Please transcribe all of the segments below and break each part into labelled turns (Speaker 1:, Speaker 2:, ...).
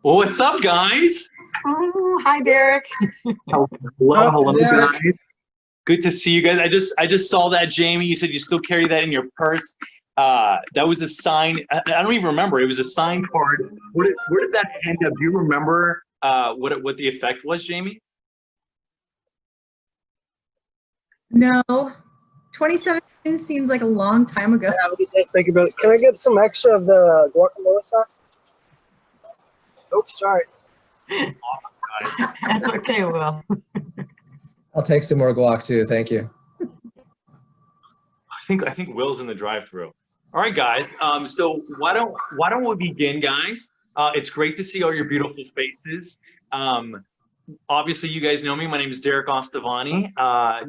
Speaker 1: Well, what's up, guys?
Speaker 2: Oh, hi, Derek.
Speaker 1: Hello, guys. Good to see you guys. I just saw that, Jamie. You said you still carry that in your purse. That was a sign. I don't even remember. It was a signed card. Where did that end up? Do you remember what the effect was, Jamie?
Speaker 3: No, 2017 seems like a long time ago.
Speaker 4: Yeah, what do you think about it? Can I get some extra of the guacamole sauce? Oops, sorry.
Speaker 1: Awesome, guys.
Speaker 2: That's okay, Will.
Speaker 5: I'll take some more guac too. Thank you.
Speaker 1: I think Will's in the drive-thru. All right, guys. So why don't we begin, guys? It's great to see all your beautiful faces. Obviously, you guys know me. My name is Derek Ostavani.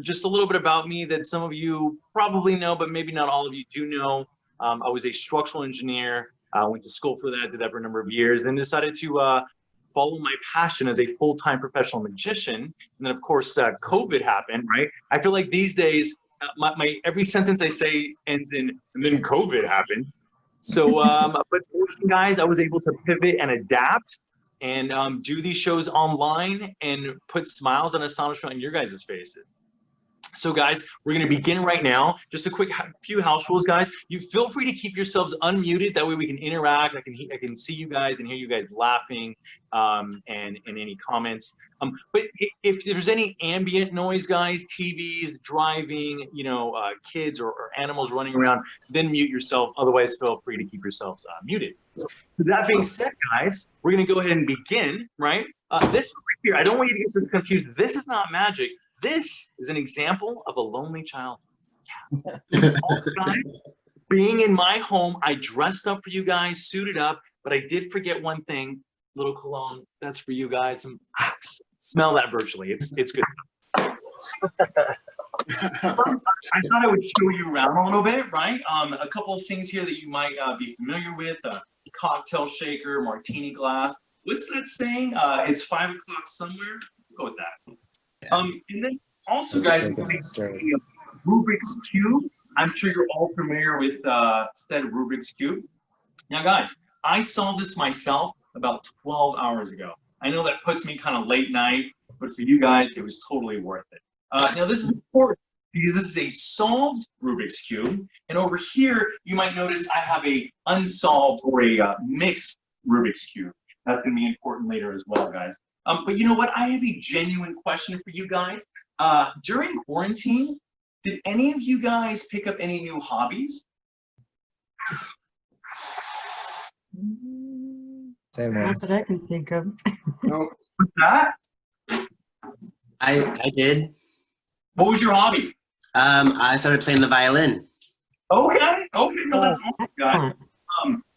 Speaker 1: Just a little bit about me that some of you probably know, but maybe not all of you do know. I was a structural engineer. Went to school for that, did that for a number of years, then decided to follow my passion as a full-time professional magician. And then, of course, COVID happened, right? I feel like these days, my every sentence I say ends in, and then COVID happened. So, but guys, I was able to pivot and adapt and do these shows online and put smiles and astonishment on your guys' faces. So guys, we're going to begin right now. Just a quick few house rules, guys. You feel free to keep yourselves unmuted. That way we can interact. I can see you guys and hear you guys laughing and any comments. But if there's any ambient noise, guys, TVs, driving, kids or animals running around, then mute yourself. Otherwise, feel free to keep yourselves muted. With that being said, guys, we're going to go ahead and begin, right? This right here, I don't want you to get this confused. This is not magic. This is an example of a lonely child. Yeah. Also, guys, being in my home, I dressed up for you guys, suited up, but I did forget one thing. Little cologne, that's for you guys. Smell that virtually. It's good. I thought I would show you around a little bit, right? A couple of things here that you might be familiar with. Cocktail shaker, martini glass. What's that saying? It's 5 o'clock somewhere. Go with that. And then also, guys, Rubik's Cube. I'm sure you're all familiar with said Rubik's Cube. Now, guys, I saw this myself about 12 hours ago. I know that puts me kind of late night, but for you guys, it was totally worth it. Now, this is important because this is a solved Rubik's Cube. And over here, you might notice I have a unsolved or a mixed Rubik's Cube. That's going to be important later as well, guys. But you know what? I have a genuine question for you guys. During quarantine, did any of you guys pick up any new hobbies?
Speaker 5: Same one.
Speaker 2: That's what I can think of.
Speaker 6: No,
Speaker 1: What's that?
Speaker 6: I did.
Speaker 1: What was your hobby?
Speaker 6: I started playing the violin.
Speaker 1: Okay, no, that's awesome, guys.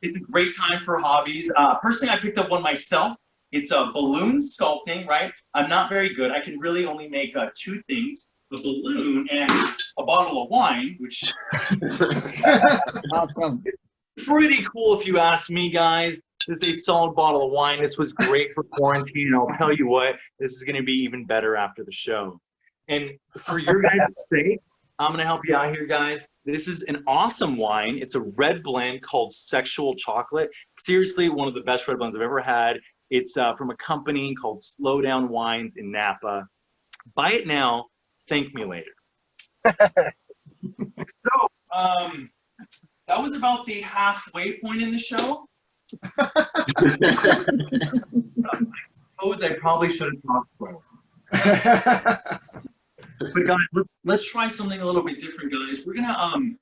Speaker 1: It's a great time for hobbies. Personally, I picked up one myself. It's a balloon sculpting, right? I'm not very good. I can really only make two things, the balloon and a bottle of wine, which
Speaker 5: Awesome.
Speaker 1: is pretty cool if you ask me, guys. This is a solid bottle of wine. This was great for quarantine. And I'll tell you what, this is going to be even better after the show. And for your guys' sake, I'm going to help you out here, guys. This is an awesome wine. It's a red blend called Sexual Chocolate. Seriously, one of the best red blends I've ever had. It's from a company called Slow Down Wines in Napa. Buy it now, thank me later. So, that was about the halfway point in the show. I suppose I probably should have talked slow. But guys, let's try something a little bit different, guys. We're gonna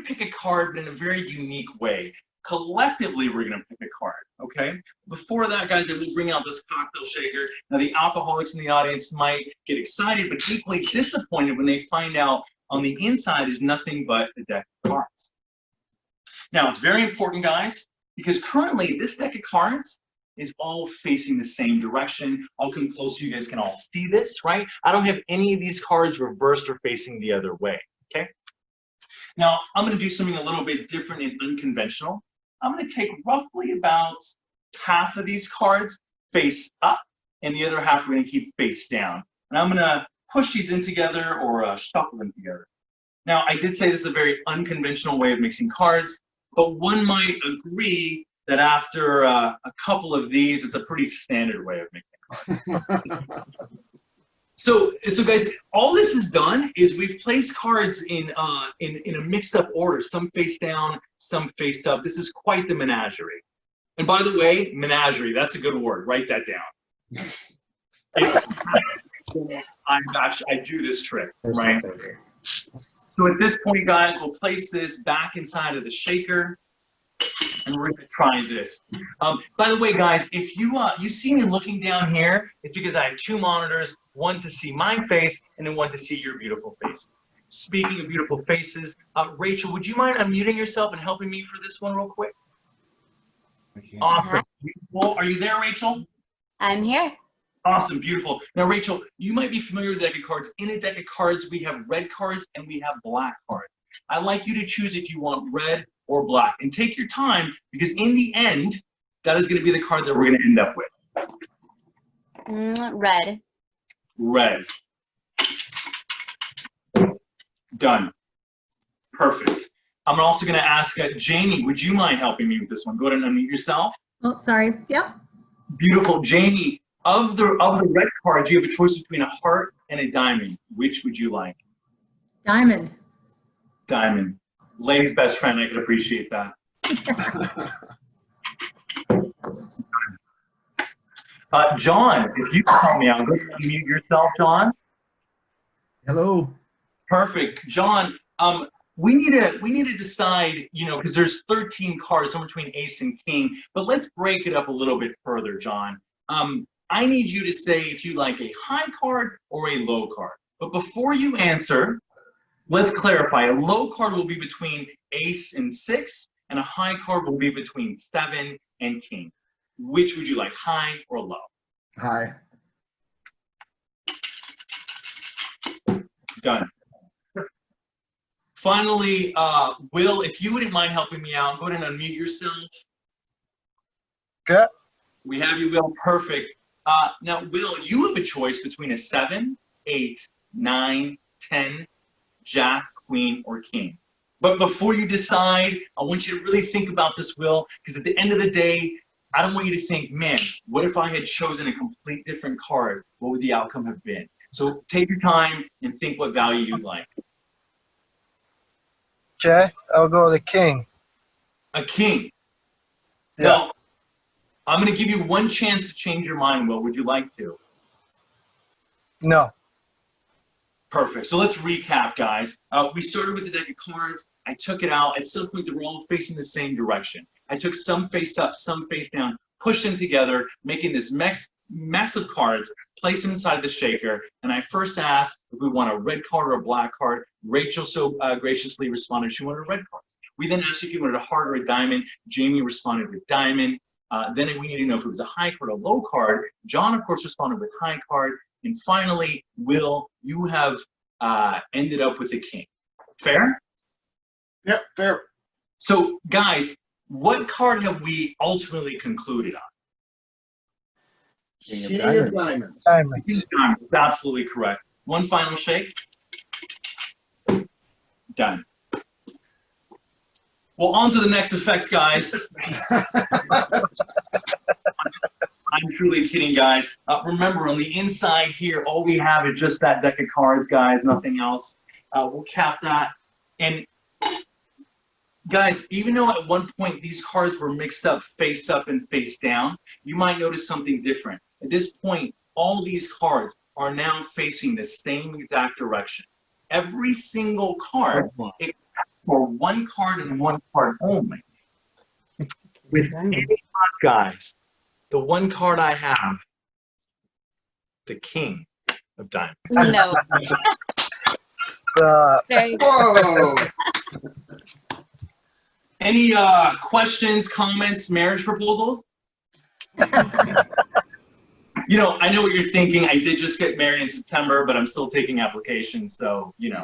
Speaker 1: pick a card in a very unique way. Collectively, we're gonna pick a card, okay? Before that, guys, I will bring out this cocktail shaker. Now, the alcoholics in the audience might get excited, but equally disappointed when they find out on the inside is nothing but a deck of cards. Now, it's very important, guys, because currently this deck of cards is all facing the same direction. I'll come close so you guys can all see this, right? I don't have any of these cards reversed or facing the other way, okay? Now, I'm gonna do something a little bit different and unconventional. I'm gonna take roughly about half of these cards face up, and the other half we're gonna keep face down. And I'm gonna push these in together or shuffle them together. Now, I did say this is a very unconventional way of mixing cards, but one might agree that after a couple of these, it's a pretty standard way of making cards. So guys, all this is done is we've placed cards in a mixed up order, some face down, some face up. This is quite the menagerie. And by the way, menagerie, that's a good word. Write that down. It's, I do this trick, right? So at this point, guys, we'll place this back inside of the shaker, and we're gonna try this. By the way, guys, if you see me looking down here, it's because I have two monitors, one to see my face and then one to see your beautiful face. Speaking of beautiful faces, Rachel, would you mind unmuting yourself and helping me for this one real quick? Awesome. Beautiful. Are you there, Rachel?
Speaker 7: I'm here.
Speaker 1: Awesome, beautiful. Now, Rachel, you might be familiar with a deck of cards. In a deck of cards, we have red cards and we have black cards. I'd like you to choose if you want red or black. And take your time, because in the end, that is going to be the card that we're going to end up with.
Speaker 7: Red.
Speaker 1: Red. Done. Perfect. I'm also going to ask Jamie, would you mind helping me with this one? Go ahead and unmute yourself.
Speaker 3: Oh, sorry. Yep.
Speaker 1: Beautiful. Jamie, of the red cards, you have a choice between a heart and a diamond. Which would you like?
Speaker 3: Diamond.
Speaker 1: Diamond. Lady's best friend, I could appreciate that. John, if you can help me out, go ahead and unmute yourself, John.
Speaker 8: Hello.
Speaker 1: Perfect. John, we need to decide, because there's 13 cards, somewhere between ace and king, but let's break it up a little bit further, John. I need you to say if you like a high card or a low card. But before you answer, let's clarify. A low card will be between ace and 6, and a high card will be between 7 and king. Which would you like, high or low?
Speaker 8: Hi.
Speaker 1: Done. Finally, Will, if you wouldn't mind helping me out, go ahead and unmute yourself.
Speaker 4: Good.
Speaker 1: We have you, Will. Perfect. Now, Will, you have a choice between a 7, 8, 9, 10, jack, queen, or king. But before you decide, I want you to really think about this, Will, because at the end of the day, I don't want you to think, man, what if I had chosen a complete different card? What would the outcome have been? So take your time and think what value you'd like.
Speaker 4: Okay, I'll go with the king.
Speaker 1: A king.
Speaker 4: Yeah.
Speaker 1: Now, I'm going to give you one chance to change your mind, Will. Would you like to?
Speaker 4: No.
Speaker 1: Perfect. So let's recap, guys. We started with the deck of cards. I took it out. At some point, they were all facing the same direction. I took some face up, some face down, pushed them together, making this mess of cards, placed them inside the shaker, and I first asked if we want a red card or a black card. Rachel so graciously responded she wanted a red card. We then asked if you wanted a heart or a diamond. Jamie responded with diamond. Then we needed to know if it was a high card or a low card. John, of course, responded with high card. And finally, Will, you have ended up with a king. Fair?
Speaker 8: Yep, fair.
Speaker 1: So, guys, what card have we ultimately concluded on?
Speaker 8: King of diamonds.
Speaker 4: Diamonds.
Speaker 1: That's absolutely correct. One final shake. Done. Well, on to the next effect, guys. I'm truly kidding, guys. Remember, on the inside here, all we have is just that deck of cards, guys, nothing else. We'll cap that. And, guys, even though at one point these cards were mixed up face up and face down, you might notice something different. At this point, all these cards are now facing the same exact direction. Every single card, except for one card and one card only. With any card, guys, the one card I have, the king of diamonds.
Speaker 7: No. Very good.
Speaker 8: Whoa.
Speaker 1: Any questions, comments, marriage proposals? I know what you're thinking. I did just get married in September, but I'm still taking applications. So, You know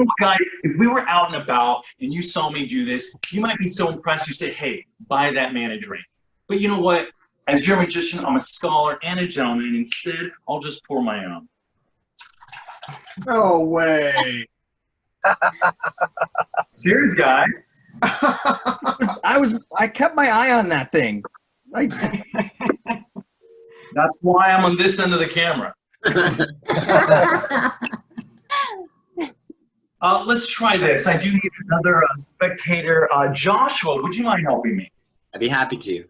Speaker 1: what, guys, if we were out and about and you saw me do this, you might be so impressed. You say, hey, buy that man a drink. But you know what? As your magician, I'm a scholar and a gentleman. Instead, I'll just pour my own.
Speaker 8: No way.
Speaker 1: Cheers, guys.
Speaker 7: I kept my eye on that thing. Like,
Speaker 1: That's why I'm on this end of the camera. Let's try this. I do need another spectator. Joshua, would you mind helping me?
Speaker 6: I'd be happy to.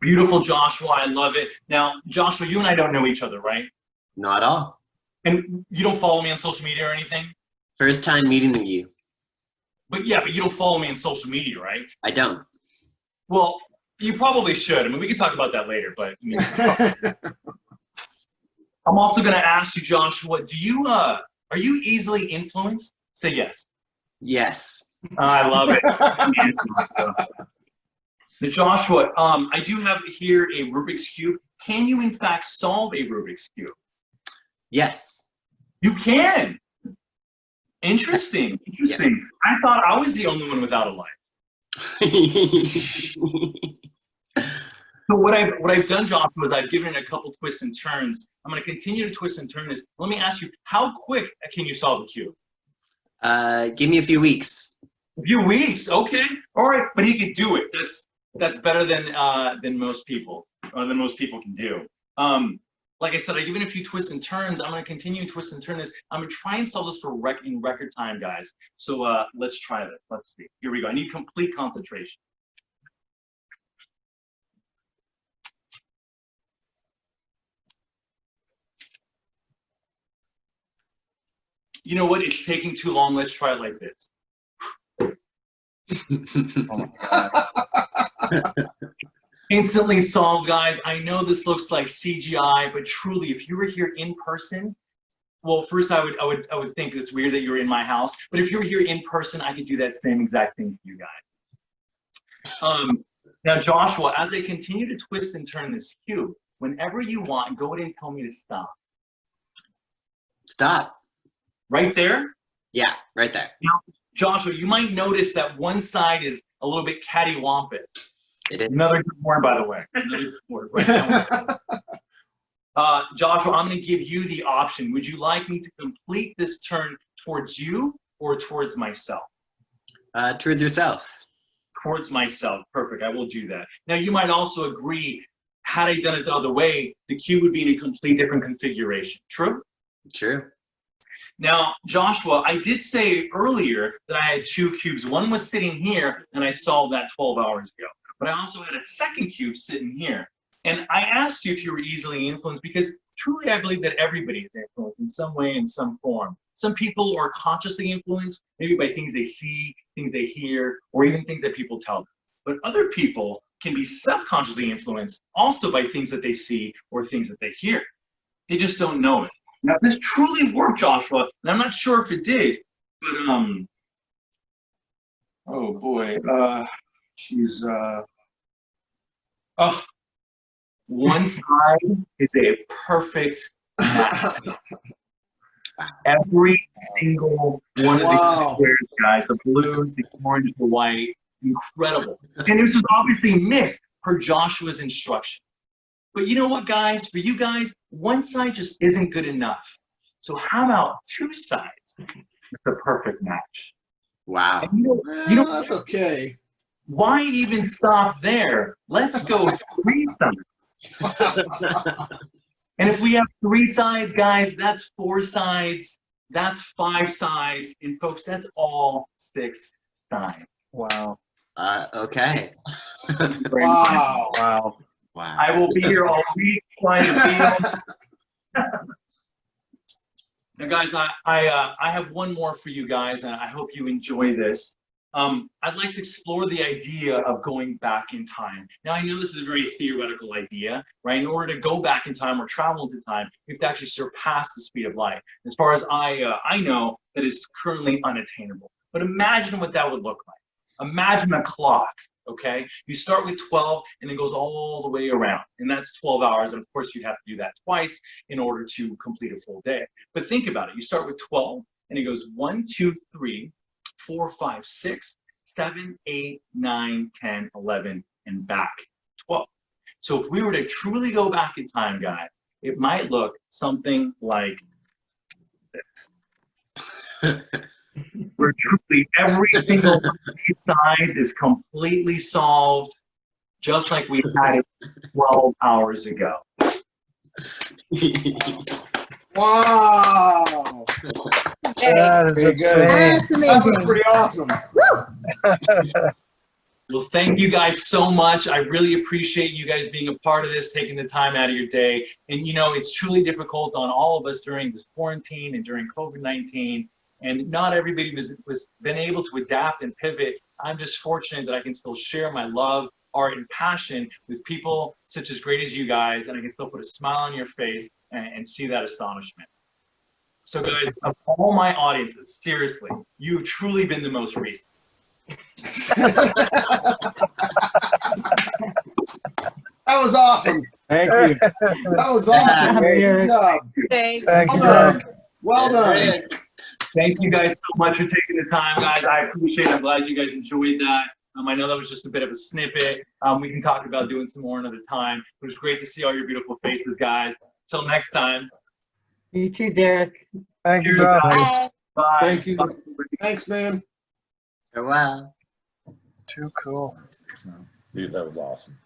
Speaker 1: Beautiful, Joshua. I love it. Now, Joshua, you and I don't know each other, right?
Speaker 6: Not at all.
Speaker 1: And you don't follow me on social media or anything?
Speaker 6: First time meeting you.
Speaker 1: But yeah, but you don't follow me on social media, right?
Speaker 6: I don't.
Speaker 1: Well, you probably should. I mean, we can talk about that later, but I mean, I'm also going to ask you, Joshua, do you, are you easily influenced? Say yes.
Speaker 6: Yes.
Speaker 1: I love it. Now, Joshua, I do have here a Rubik's Cube. Can you, in fact, solve a Rubik's Cube?
Speaker 6: Yes.
Speaker 1: You can. Interesting. Interesting. I thought I was the only one without a life. So what I've done, Joshua, is I've given it a couple twists and turns. I'm going to continue to twist and turn this. Let me ask you, how quick can you solve a cube?
Speaker 6: Give me a few weeks.
Speaker 1: A few weeks. Okay. All right. But he could do it. That's better than most people, or than most people can do. Like I said, I've given a few twists and turns. I'm going to continue to twist and turn this. I'm going to try and solve this in record time, guys. So let's try this. Let's see. Here we go. I need complete concentration. You know what? It's taking too long. Let's try it like this. Oh my God. Instantly solved, guys. I know this looks like CGI, but truly, if you were here in person, well, first I would think it's weird that you're in my house, but if you were here in person, I could do that same exact thing to you guys. Now, Joshua, as I continue to twist and turn this cube, whenever you want, go ahead and tell me to stop.
Speaker 6: Stop.
Speaker 1: Right there?
Speaker 6: Yeah, right there.
Speaker 1: Now, Joshua, you might notice that one side is a little bit cattywampus.
Speaker 6: It is.
Speaker 1: Another good word, by the way. Another good word. Right. Joshua, I'm going to give you the option. Would you like me to complete this turn towards you or towards myself?
Speaker 6: Towards yourself.
Speaker 1: Towards myself. Perfect. I will do that. Now, you might also agree, had I done it the other way, the cube would be in a complete different configuration. True?
Speaker 6: True.
Speaker 1: Now, Joshua, I did say earlier that I had two cubes. One was sitting here, and I solved that 12 hours ago. But I also had a second cube sitting here. And I asked you if you were easily influenced because truly I believe that everybody is influenced in some way, in some form. Some people are consciously influenced, maybe by things they see, things they hear, or even things that people tell them. But other people can be subconsciously influenced also by things that they see or things that they hear. They just don't know it. Now, if this truly worked, Joshua, and I'm not sure if it did, but oh boy, one side is a perfect match. Every single one of these squares, guys, the blues, the orange, the white, incredible. And this was obviously missed per Joshua's instruction. But you know what, guys? For you guys, one side just isn't good enough. So how about two sides? It's a perfect match.
Speaker 6: Wow.
Speaker 1: And you know,
Speaker 8: That's okay.
Speaker 1: why even stop there? Let's go three sides. And if we have three sides, guys, that's four sides. That's five sides. And folks, that's all six sides.
Speaker 7: wow.
Speaker 6: Okay.
Speaker 8: Wow.
Speaker 7: Wow.
Speaker 6: Wow.
Speaker 1: I will be here all week trying to feel. Now, guys, I have one more for you guys, and I hope you enjoy this. I'd like to explore the idea of going back in time. Now, I know this is a very theoretical idea, right? In order to go back in time or travel into time, you have to actually surpass the speed of light. As far as I know, that is currently unattainable. But imagine what that would look like. Imagine a clock, okay? You start with 12 and it goes all the way around, and that's 12 hours. And of course, you'd have to do that twice in order to complete a full day. But think about it. You start with 12 and it goes 1, 2, 3, 4, 5, 6, 7, 8, 9, 10, 11, and back 12. So if we were to truly go back in time, guys, it might look something like this. Where truly every single side is completely solved, just like we had it 12 hours ago.
Speaker 8: Wow.
Speaker 4: That is
Speaker 8: Very good.
Speaker 4: insane.
Speaker 3: That's
Speaker 8: That was
Speaker 3: amazing.
Speaker 8: pretty awesome.
Speaker 1: Well, thank you guys so much. I really appreciate you guys being a part of this, taking the time out of your day. And you know, it's truly difficult on all of us during this quarantine and during COVID-19. And not everybody was been able to adapt and pivot. I'm just fortunate that I can still share my love, art, and passion with people such as great as you guys, and I can still put a smile on your face and see that astonishment. So guys, of all my audiences, seriously, you've truly been the most recent.
Speaker 8: That was awesome.
Speaker 7: Thank you.
Speaker 8: That was awesome. man. Good job.
Speaker 4: Thank you,
Speaker 8: Well done.
Speaker 4: Derek.
Speaker 8: Well done.
Speaker 1: Thank you guys so much for taking the time, guys. I appreciate it. I'm glad you guys enjoyed that. I know that was just a bit of a snippet. We can talk about doing some more another time. It was great to see all your beautiful faces, guys. Till next time.
Speaker 2: You too, Derek.
Speaker 4: Thank you,
Speaker 1: Cheers,
Speaker 4: bro.
Speaker 1: guys. Bye.
Speaker 8: Thank you.
Speaker 1: Bye.
Speaker 8: Thanks, man.
Speaker 6: Farewell.
Speaker 4: Too cool.
Speaker 9: Dude, that was awesome.